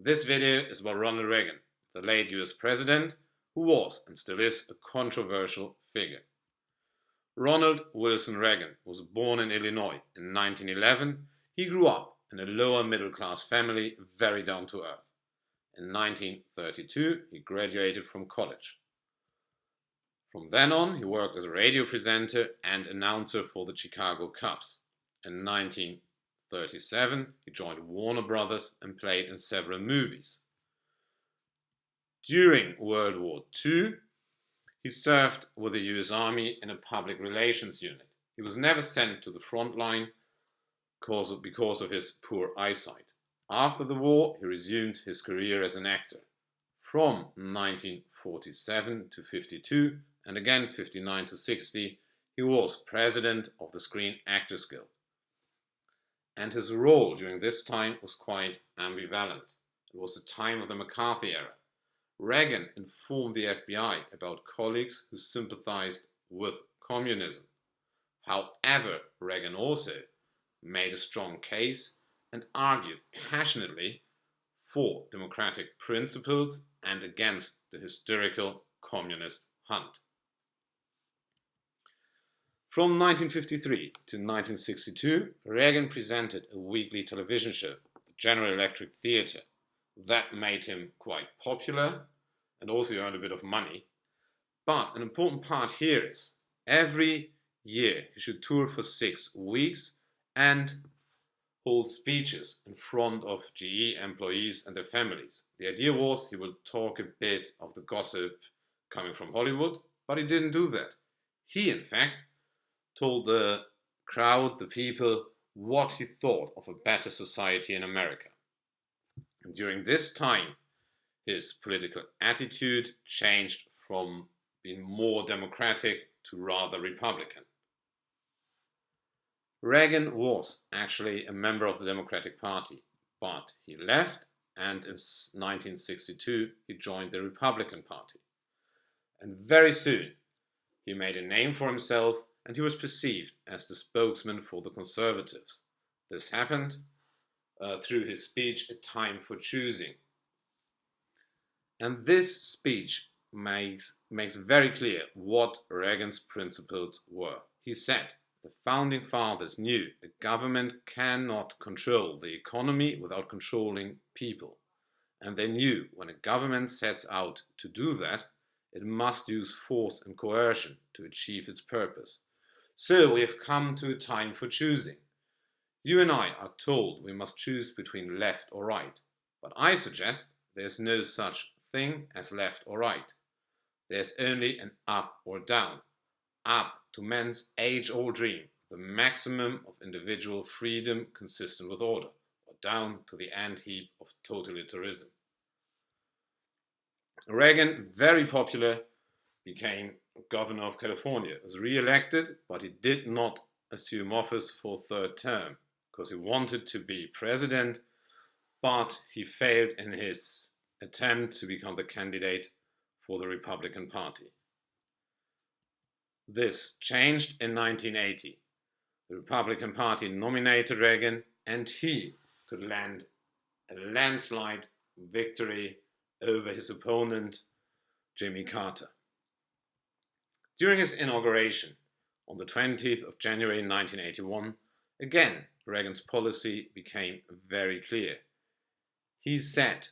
This video is about Ronald Reagan, the late US president, who was and still is a controversial figure. Ronald Wilson Reagan was born in Illinois in 1911. He grew up in a lower middle class family, very down to earth. In 1932, he graduated from college. From then on, he worked as a radio presenter and announcer for the Chicago Cubs. In 1937, he joined Warner Brothers and played in several movies. During World War II, he served with the US Army in a public relations unit. He was never sent to the front line because of his poor eyesight. After the war, he resumed his career as an actor. From 1947 to 52, and again 59 to 60, he was president of the Screen Actors Guild. And his role during this time was quite ambivalent. It was the time of the McCarthy era. Reagan informed the FBI about colleagues who sympathized with communism. However, Reagan also made a strong case and argued passionately for democratic principles and against the hysterical communist hunt. From 1953 to 1962, Reagan presented a weekly television show, the General Electric Theater. That made him quite popular and also earned a bit of money. But an important part here is every year he should tour for 6 weeks and hold speeches in front of GE employees and their families. The idea was he would talk a bit of the gossip coming from Hollywood, but he didn't do that. He, in fact, told the crowd, the people, what he thought of a better society in America. And during this time, his political attitude changed from being more democratic to rather Republican. Reagan was actually a member of the Democratic Party, but he left and in 1962 he joined the Republican Party. And very soon he made a name for himself and he was perceived as the spokesman for the conservatives. This happened through his speech, A Time for Choosing. And this speech makes very clear what Reagan's principles were. He said, the founding fathers knew a government cannot control the economy without controlling people. And they knew when a government sets out to do that, it must use force and coercion to achieve its purpose. So we have come to a time for choosing. You and I are told we must choose between left or right. But I suggest there's no such thing as left or right. There's only an up or down. Up to man's age-old dream, the maximum of individual freedom consistent with order, or down to the ant heap of totalitarianism. Reagan, very popular, became governor of California, was re-elected, but he did not assume office for a third term because he wanted to be president, but he failed in his attempt to become the candidate for the Republican Party. This changed in 1980. The Republican Party nominated Reagan and he could land a landslide victory over his opponent, Jimmy Carter. During his inauguration on the 20th of January 1981, again, Reagan's policy became very clear. He said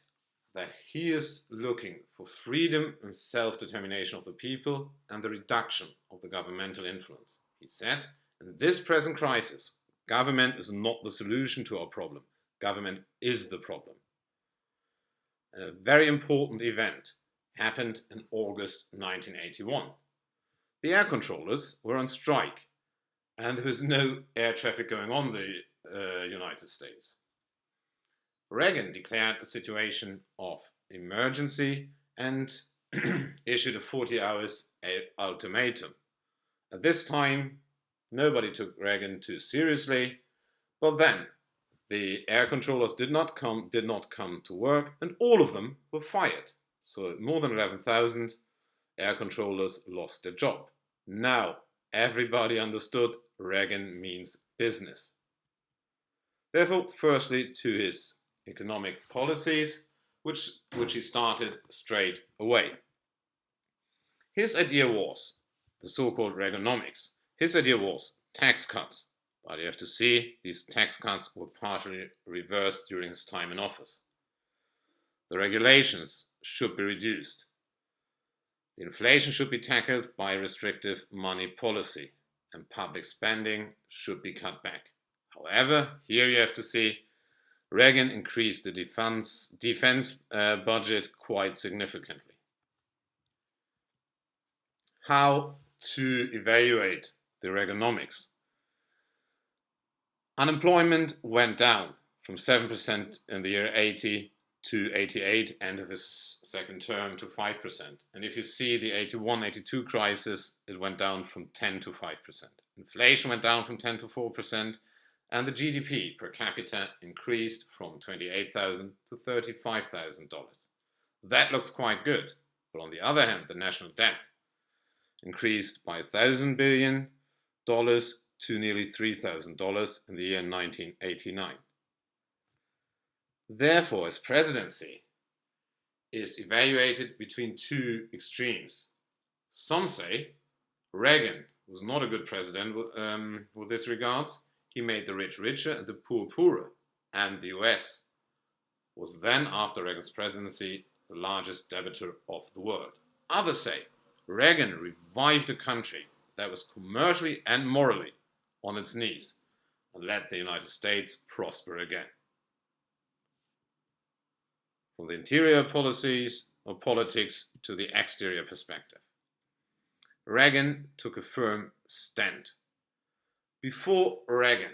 that he is looking for freedom and self-determination of the people and the reduction of the governmental influence. He said, in this present crisis, government is not the solution to our problem. Government is the problem. And a very important event happened in August 1981. The air controllers were on strike and there was no air traffic going on in the United States. Reagan declared a situation of emergency and issued a 40 hours ultimatum. At this time, nobody took Reagan too seriously, but then the air controllers did not come to work and all of them were fired. So more than 11,000 air controllers lost their job. Now everybody understood Reagan means business. Therefore, firstly, to his economic policies, which he started straight away. His idea was the so-called Reaganomics. His idea was tax cuts, but you have to see these tax cuts were partially reversed during his time in office. The regulations should be reduced. The inflation should be tackled by restrictive money policy, and public spending should be cut back. However, here you have to see Reagan increased the defense budget quite significantly. How to evaluate the Reaganomics? Unemployment went down from 7% in the year 80 to 88, end of his second term, to 5%. And if you see the 81-82 crisis, it went down from 10 to 5%. Inflation went down from 10 to 4%, and the GDP per capita increased from $28,000 to $35,000. That looks quite good. But on the other hand, the national debt increased by $1,000 billion to nearly $3,000 in the year 1989. Therefore, his presidency is evaluated between two extremes. Some say Reagan was not a good president with this regards. He made the rich richer and the poor poorer, and the US was then, after Reagan's presidency, the largest debtor of the world. Others say Reagan revived a country that was commercially and morally on its knees and let the United States prosper again. From the interior policies or politics to the exterior perspective, Reagan took a firm stand. Before Reagan,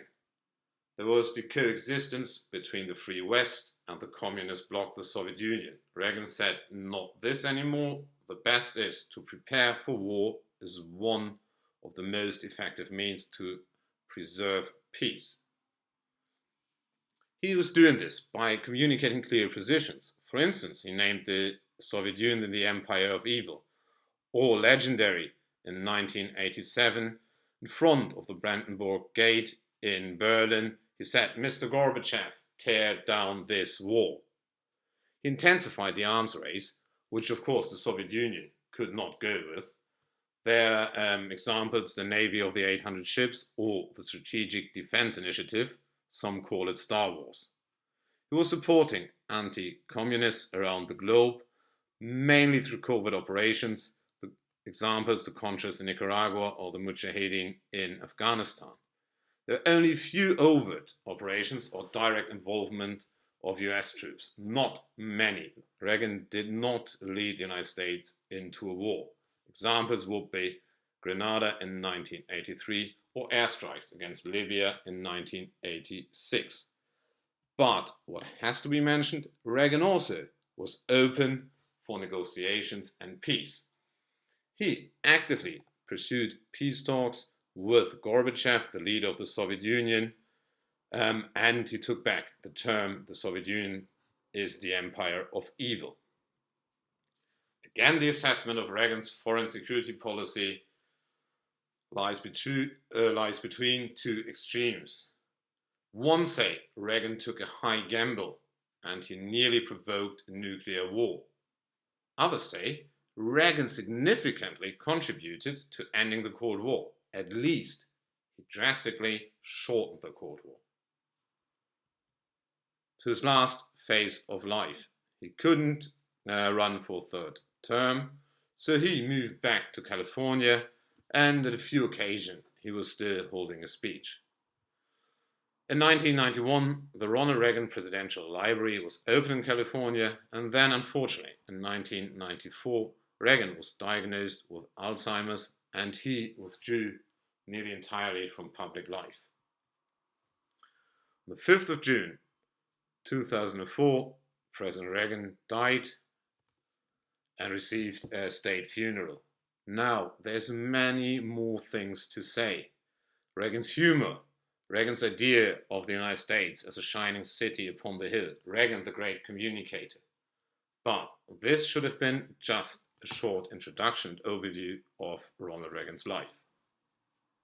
there was the coexistence between the Free West and the communist bloc, the Soviet Union. Reagan said, not this anymore. The best is to prepare for war is one of the most effective means to preserve peace. He was doing this by communicating clear positions. For instance, he named the Soviet Union the Empire of Evil, or legendary in 1987, in front of the Brandenburg Gate in Berlin, he said, "Mr. Gorbachev, tear down this wall." He intensified the arms race, which of course the Soviet Union could not go with. There are examples, the Navy of the 800 ships or the Strategic Defense Initiative, some call it Star Wars. He was supporting anti-communists around the globe, mainly through covert operations, the examples, the Contras in Nicaragua or the Mujahideen in Afghanistan. There are only a few overt operations or direct involvement of US troops, not many. Reagan did not lead the United States into a war. Examples would be Grenada in 1983 or airstrikes against Libya in 1986. But what has to be mentioned, Reagan also was open for negotiations and peace. He actively pursued peace talks with Gorbachev, the leader of the Soviet Union, and he took back the term the Soviet Union is the empire of evil. Again, the assessment of Reagan's foreign security policy lies between two extremes. One say Reagan took a high gamble and he nearly provoked a nuclear war. Others say Reagan significantly contributed to ending the Cold War. At least he drastically shortened the Cold War. To his last phase of life, he couldn't run for a third term, so he moved back to California, and at a few occasions he was still holding a speech. In 1991, the Ronald Reagan Presidential Library was opened in California, and then, unfortunately, in 1994, Reagan was diagnosed with Alzheimer's and he withdrew nearly entirely from public life. On the 5th of June 2004, President Reagan died and received a state funeral. Now, there's many more things to say. Reagan's humor, Reagan's idea of the United States as a shining city upon the hill, Reagan the great communicator. But this should have been just a short introduction and overview of Ronald Reagan's life.